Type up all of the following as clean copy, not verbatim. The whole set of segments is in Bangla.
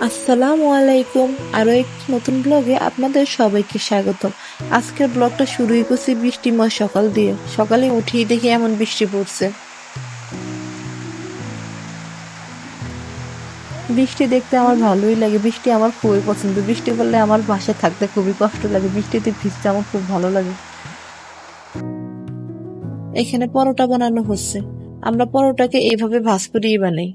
আসসালামু আলাইকুম। আরো একটি নতুন ব্লগে আপনাদের সবাইকে স্বাগতম। আজকের ব্লগটা শুরুই করছি বৃষ্টিময় সকাল দিয়ে। সকালে উঠেই দেখি এমন বৃষ্টি পড়ছে। বৃষ্টি দেখতে আমার ভালোই লাগে, বৃষ্টি আমার খুবই পছন্দ। বৃষ্টি পড়লে আমার বাসায় থাকতে খুবই কষ্ট লাগে, বৃষ্টিতে ভিজতে আমার খুব ভালো লাগে। এখানে পরোটা বানানো হচ্ছে। আমরা পরোটাকে এইভাবে ভাজ করেই বানাই।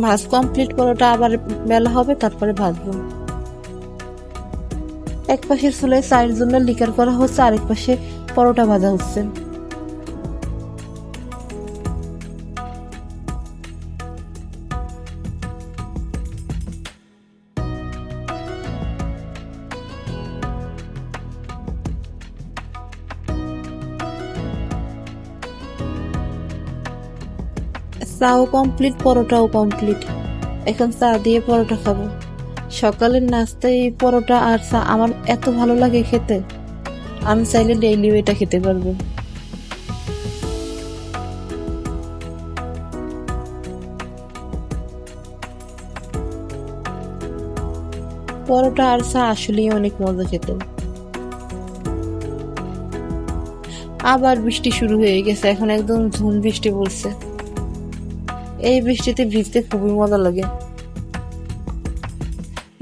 ভাজ কমপ্লিট, পরোটা আবার বেলা হবে, তারপরে ভাজবো। এক পাশের চুলায় চায়ের জন্য লিকার করা হচ্ছে, আরেক পাশে পরোটা ভাজা হচ্ছে। চাও কমপ্লিট, পরোটাও কমপ্লিট। এখন চা দিয়ে পরোটা খাবো। সকালের নাস্তায় এই পরোটা আর চা আমার এত ভালো লাগে খেতে, আমি চাইলে ডেইলি এটা খেতে পারবো। পরোটা আর চা আসলেই অনেক মজা খেতে। আবার বৃষ্টি শুরু হয়ে গেছে, এখন একদম ঝুম বৃষ্টি পড়ছে। এই বৃষ্টিতে ভিজতে খুবই মজা লাগে।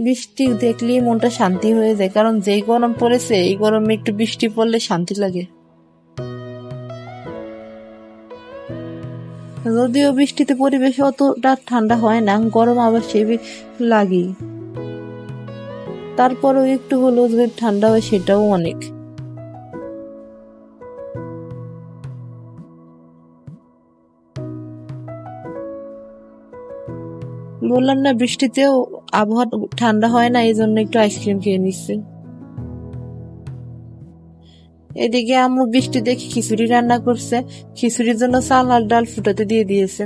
বৃষ্টি দেখলেই মনটা শান্তি হয়ে যায়, কারণ যেই গরম পড়েছে এই গরমে একটু বৃষ্টি পড়লে শান্তি লাগে। যদিও বৃষ্টিতে পরিবেশ অতটা ঠান্ডা হয় না, গরম আবার সেই লাগেই। তারপরও একটু হলেও যদি ঠান্ডা হয় সেটাও অনেক। বললাম না বৃষ্টিতেও আবহাওয়া ঠান্ডা হয় না, এই জন্য একটু আইসক্রিম খেয়ে নিচ্ছি। এদিকে আম্মু বৃষ্টি দেখে খিচুড়ি রান্না করছে, খিচুড়ির জন্য চাল আর ডাল ফুটাতে দিয়ে দিয়েছে।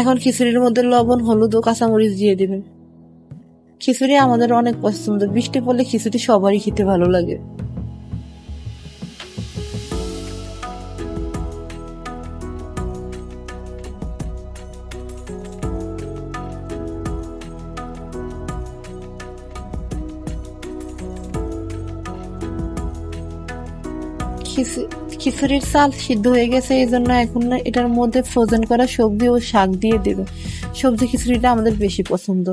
এখন খিচুড়ির মধ্যে লবণ, হলুদ ও কাঁচামরিচ দিয়ে দিবেন। খিচুড়ি আমাদের অনেক পছন্দ, বৃষ্টি পড়লে খিচুড়ি সবারই খেতে ভালো লাগে। খিচুড়ির চাল সিদ্ধ হয়ে গেছে, এই জন্য এখন এটার মধ্যে ফ্রোজেন করা সবজি ও শাক দিয়ে দেবে। সবজি খিচুড়িটা আমাদের বেশি পছন্দ,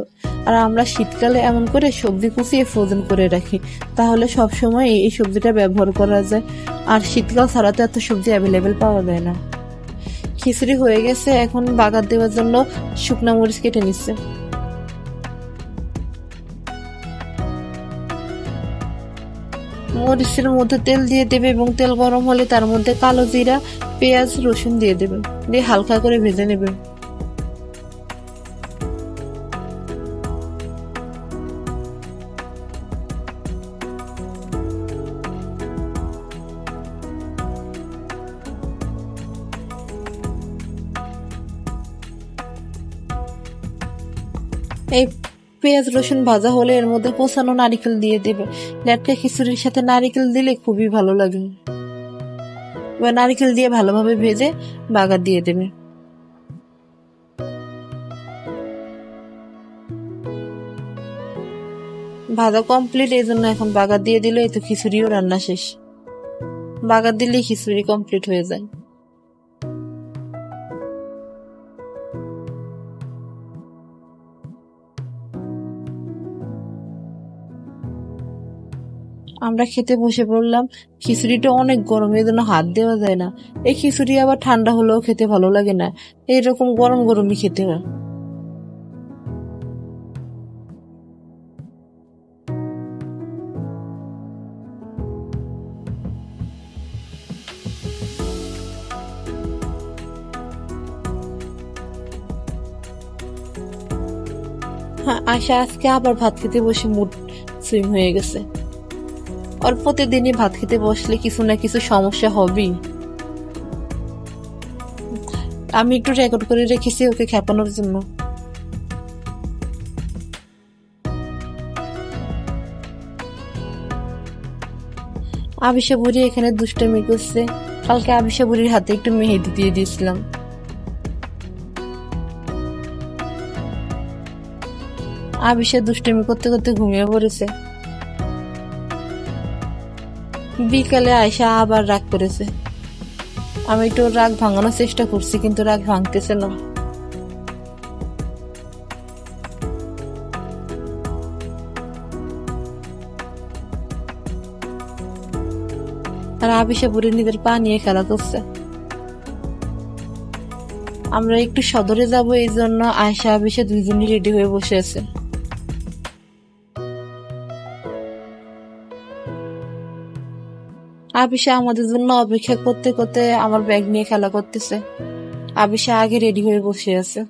আর আমরা শীতকালে এমন করে সবজি কুচিয়ে ফ্রোজেন করে রাখি, তাহলে সব সময় এই সবজিটা ব্যবহার করা যায়। আর শীতকাল ছাড়া তো এত সবজি অ্যাভেলেবেল পাওয়া যায় না। খিচুড়ি হয়ে গেছে, এখন বাগার দেওয়ার জন্য শুকনা মরিচ কেটে নিচ্ছে। মরিচের মধ্যে তেল দিয়ে দেবে এবং তেল গরম হলে তার মধ্যে কালো জিরা, পেঁয়াজ, রসুন দিয়ে দেবে, দিয়ে হালকা করে ভেজে নেবে। এই পেঁয়াজ রসুন ভাজা হলে এর মধ্যে কোচানো নারিকেল দিয়ে দেবে। লেটকা খিচুড়ির সাথে নারিকেল দিলে খুবই ভালো লাগে। এবার নারিকেল দিয়ে ভালোভাবে ভেজে বাগার দিয়ে দেবে। ভাজা কমপ্লিট, এই জন্য এখন বাগার দিয়ে দিলে এই তো খিচুড়িও রান্না শেষ। বাগার দিলেই খিচুড়ি কমপ্লিট হয়ে যায়। আমরা খেতে বসে পড়লাম। খিচুড়িটা অনেক গরম, এই জন্য হাত দেওয়া যায় না। এই খিচুড়ি আবার ঠান্ডা হলেও খেতে ভালো লাগে না, এইরকম গরম গরমই খেতে হয়। হ্যাঁ, আশা আজকে আবার ভাত খেতে বসে মুড সুইং হয়ে গেছে। আর প্রতিদিনই ভাত খেতে বসলে কিছু না কিছু সমস্যা হবেই। আমি একটু রেকর্ড করে রেখেছি ওকে খেপানোর জন্য। আবিশা বুড়ি এখানে দুষ্টামি করছে। কালকে আবিশা বুড়ির হাতে একটু মেহেদি দিয়ে দিয়েছিলাম। আবিশা দুষ্টামি করতে করতে ঘুমিয়ে পড়েছে। বিকালে আয়শা আবার রাগ করেছে। আমি একটু রাগ ভাঙানোর চেষ্টা করছি, কিন্তু রাগ ভাঙতেছে না। আর আবিশা বুড়ি নিজের পা নিয়ে খেলা করছে। আমরা একটু সদরে যাব, এই জন্য আয়শা আবিশা দুইজনই রেডি হয়ে বসে আছে। আবিশা আমাদের জন্য অপেক্ষা করতে করতে আমার ব্যাগ নিয়ে খেলা করতেছে। আবিশা আগে রেডি হয়ে বসে আছে।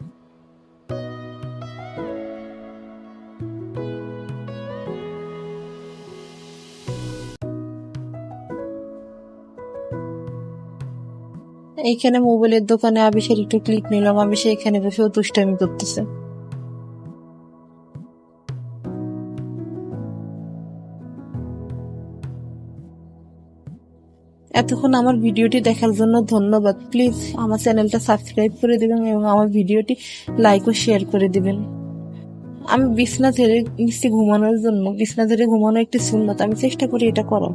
এইখানে মোবাইলের দোকানে আবিশার একটু ক্লিক নিলাম। আবিশা এখানে বসেও দুষ্টামি করতেছে। এতক্ষণ আমার ভিডিওটি দেখার জন্য ধন্যবাদ। প্লিজ আমার চ্যানেলটা সাবস্ক্রাইব করে দিবেন এবং আমার ভিডিওটি লাইক ও শেয়ার করে দিবেন। আমি বিছনা ছেড়ে নিচ্ছি ঘুমানোর জন্য। বিছনা ছেড়ে ঘুমানো একটি সুন্নত, আমি চেষ্টা করি এটা করো।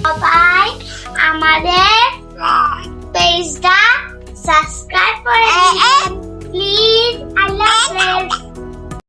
সবাই আমাদের পেজটা সাবস্ক্রাইব করে দিন প্লিজ। আল্লাহ হাফেজ।